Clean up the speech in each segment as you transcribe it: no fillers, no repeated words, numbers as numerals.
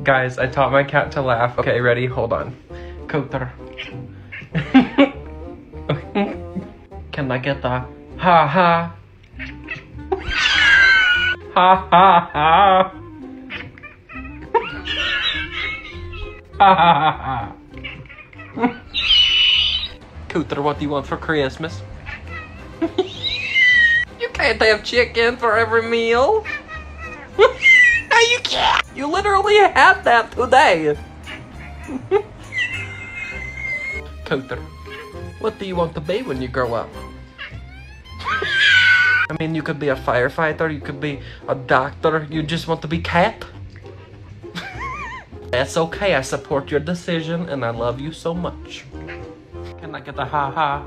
Guys, I taught my cat to laugh. Okay, ready? Hold on. Cooter. Can I get the ha ha? Ha ha ha. Ha ha ha. Cooter, what do you want for Christmas? You can't have chicken for every meal. No, you can't. You literally had that today. Cooter, what do you want to be when you grow up? I mean, you could be a firefighter, you could be a doctor, you just want to be cat? That's okay, I support your decision and I love you so much. Can I get a ha ha?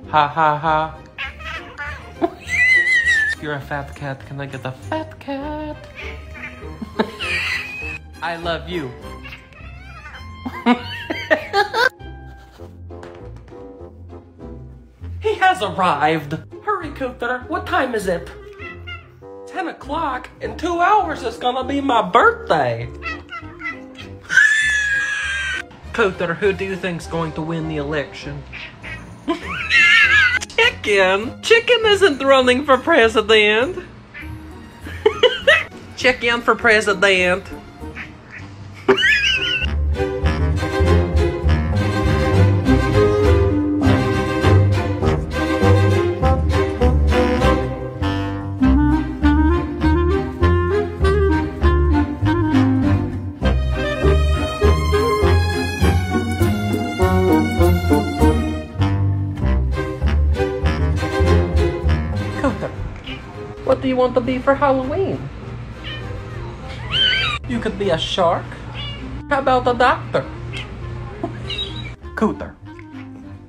Ha ha ha. You're a fat cat, can I get a fat cat? I love you. He has arrived. Hurry, Cooter, what time is it? 10 o'clock. In 2 hours it's gonna be my birthday. Cooter, who do you think's going to win the election? Chicken? Chicken isn't running for president. Chicken for president. What do you want to be for Halloween? You could be a shark. How about a doctor? Cooter,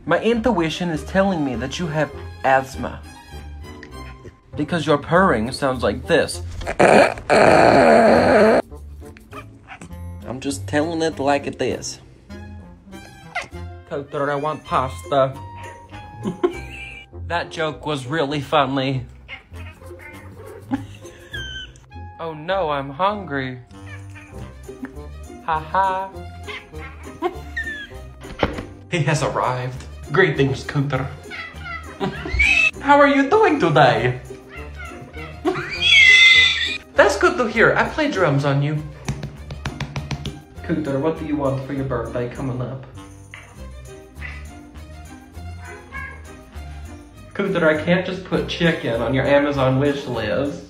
my intuition is telling me that you have asthma. Because your purring sounds like this. I'm just telling it like it is. Cooter, I want pasta. That joke was really funny. Oh no, I'm hungry. Ha ha. He has arrived. Greetings, Cooter. How are you doing today? That's good to hear. I play drums on you. Cooter, what do you want for your birthday coming up? Cooter, I can't just put chicken on your Amazon wish list.